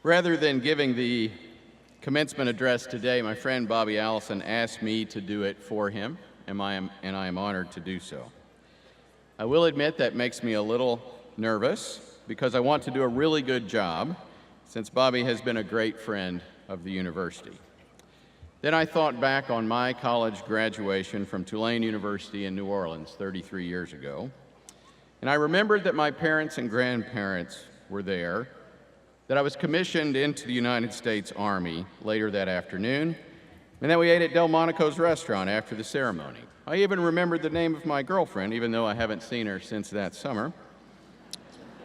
Rather than giving the commencement address today, my friend Bobby Allison asked me to do it for him, and I am honored to do so. I will admit that makes me a little nervous because I want to do a really good job since Bobby has been a great friend of the university. Then I thought back on my college graduation from Tulane University in New Orleans 33 years ago, and I remembered that my parents and grandparents were there, that I was commissioned into the United States Army later that afternoon, and that we ate at Delmonico's restaurant after the ceremony. I even remembered the name of my girlfriend, even though I haven't seen her since that summer.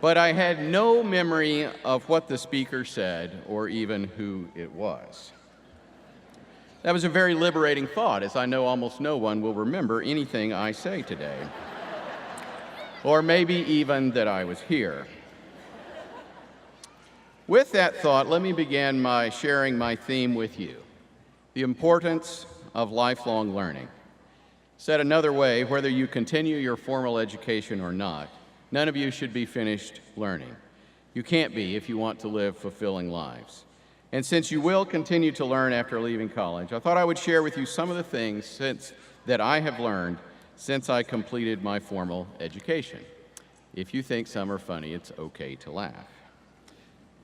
But I had no memory of what the speaker said or even who it was. That was a very liberating thought, as I know almost no one will remember anything I say today, or maybe even that I was here. With that thought, let me begin by sharing my theme with you, the importance of lifelong learning. Said another way, whether you continue your formal education or not, none of you should be finished learning. You can't be if you want to live fulfilling lives. And since you will continue to learn after leaving college, I thought I would share with you some of the things that I have learned since I completed my formal education. If you think some are funny, it's okay to laugh.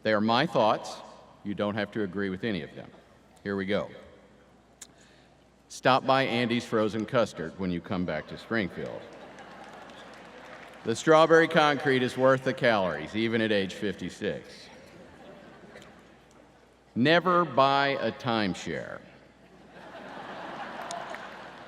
They are my thoughts. You don't have to agree with any of them. Here we go. Stop by Andy's Frozen Custard when you come back to Springfield. The strawberry concrete is worth the calories, even at age 56. Never buy a timeshare.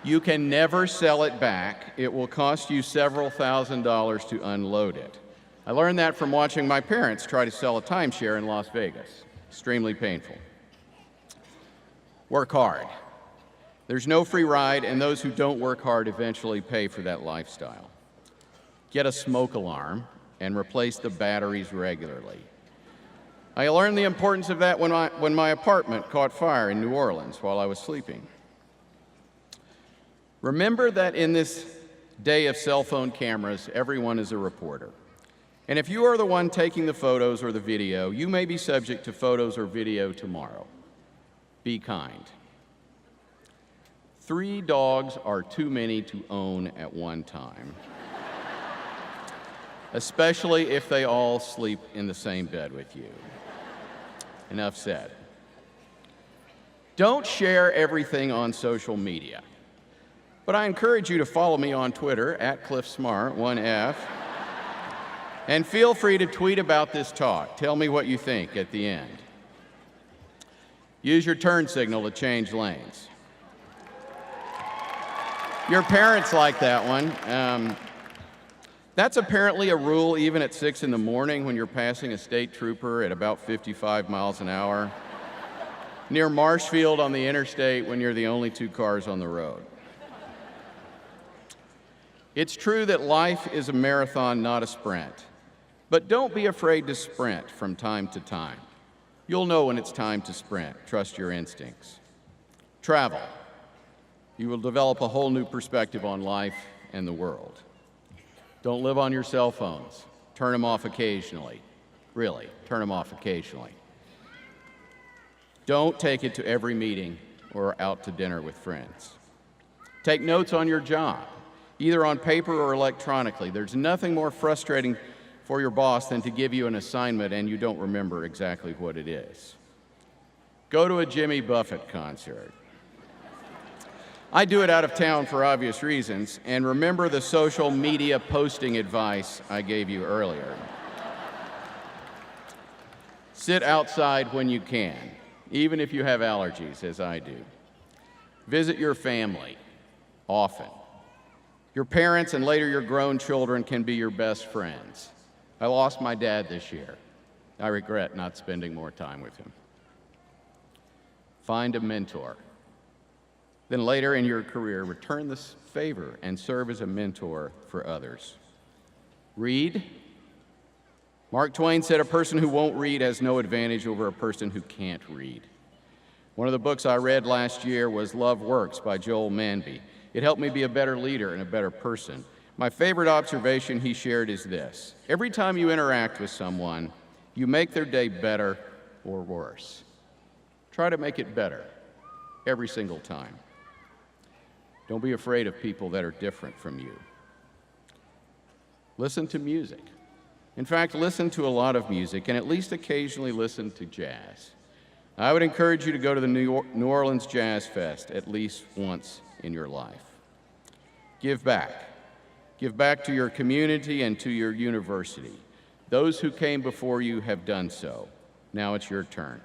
You can never sell it back. It will cost you several $1,000s to unload it. I learned that from watching my parents try to sell a timeshare in Las Vegas. Extremely painful. Work hard. There's no free ride, and those who don't work hard eventually pay for that lifestyle. Get a smoke alarm and replace the batteries regularly. I learned the importance of that when my apartment caught fire in New Orleans while I was sleeping. Remember that in this day of cell phone cameras, everyone is a reporter. And if you are the one taking the photos or the video, you may be subject to photos or video tomorrow. Be kind. 3 dogs are too many to own at one time, especially if they all sleep in the same bed with you. Enough said. Don't share everything on social media, but I encourage you to follow me on Twitter at Clif Smart, 1F, and feel free to tweet about this talk. Tell me what you think at the end. Use your turn signal to change lanes. Your parents like that one. That's apparently a rule even at 6 in the morning when you're passing a state trooper at about 55 miles an hour, near Marshfield on the interstate when you're the only 2 cars on the road. It's true that life is a marathon, not a sprint. But don't be afraid to sprint from time to time. You'll know when it's time to sprint. Trust your instincts. Travel. You will develop a whole new perspective on life and the world. Don't live on your cell phones. Turn them off occasionally. Really, turn them off occasionally. Don't take it to every meeting or out to dinner with friends. Take notes on your job, either on paper or electronically. There's nothing more frustrating for your boss than to give you an assignment and you don't remember exactly what it is. Go to a Jimmy Buffett concert. I do it out of town for obvious reasons, and remember the social media posting advice I gave you earlier. Sit outside when you can, even if you have allergies, as I do. Visit your family often. Your parents and later your grown children can be your best friends. I lost my dad this year. I regret not spending more time with him. Find a mentor. Then later in your career, return this favor and serve as a mentor for others. Read. Mark Twain said, "A person who won't read has no advantage over a person who can't read." One of the books I read last year was Love Works by Joel Manby. It helped me be a better leader and a better person. My favorite observation he shared is this: every time you interact with someone, you make their day better or worse. Try to make it better every single time. Don't be afraid of people that are different from you. Listen to music. In fact, listen to a lot of music, and at least occasionally listen to jazz. I would encourage you to go to the New Orleans Jazz Fest at least once in your life. Give back. Give back to your community and to your university. Those who came before you have done so. Now it's your turn.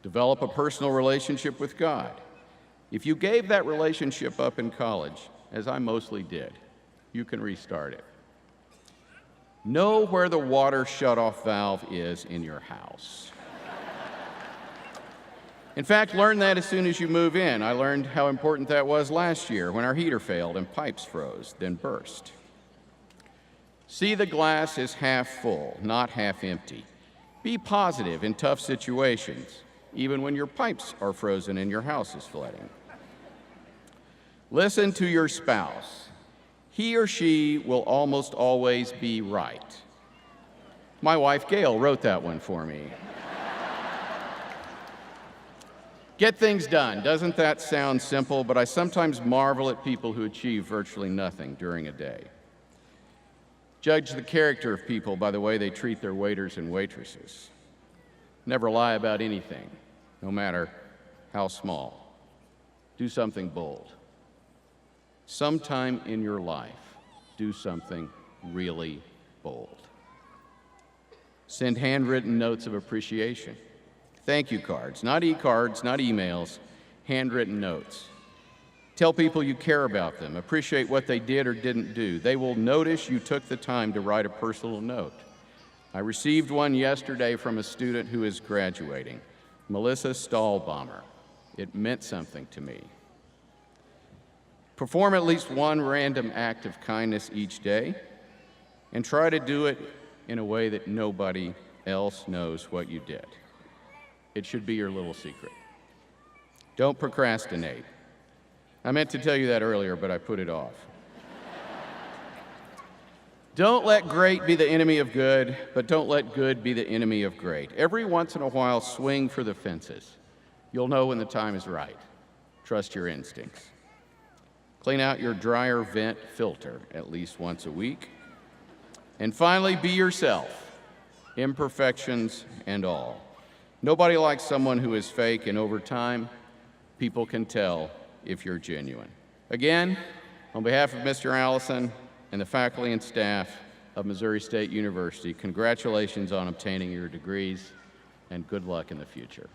Develop a personal relationship with God. If you gave that relationship up in college, as I mostly did, you can restart it. Know where the water shutoff valve is in your house. In fact, learn that as soon as you move in. I learned how important that was last year when our heater failed and pipes froze, then burst. See the glass as half full, not half empty. Be positive in tough situations, even when your pipes are frozen and your house is flooding. Listen to your spouse. He or she will almost always be right. My wife, Gail, wrote that one for me. Get things done. Doesn't that sound simple? But I sometimes marvel at people who achieve virtually nothing during a day. Judge the character of people by the way they treat their waiters and waitresses. Never lie about anything, no matter how small. Do something bold. Sometime in your life, do something really bold. Send handwritten notes of appreciation. Thank you cards, not e-cards, not emails, handwritten notes. Tell people you care about them, appreciate what they did or didn't do. They will notice you took the time to write a personal note. I received one yesterday from a student who is graduating, Melissa Stahlbaumer. It meant something to me. Perform at least one random act of kindness each day, and try to do it in a way that nobody else knows what you did. It should be your little secret. Don't procrastinate. I meant to tell you that earlier, but I put it off. Don't let great be the enemy of good, but don't let good be the enemy of great. Every once in a while, swing for the fences. You'll know when the time is right. Trust your instincts. Clean out your dryer vent filter at least once a week. And finally, be yourself, imperfections and all. Nobody likes someone who is fake, and over time, people can tell if you're genuine. Again, on behalf of Mr. Allison and the faculty and staff of Missouri State University, congratulations on obtaining your degrees, and good luck in the future.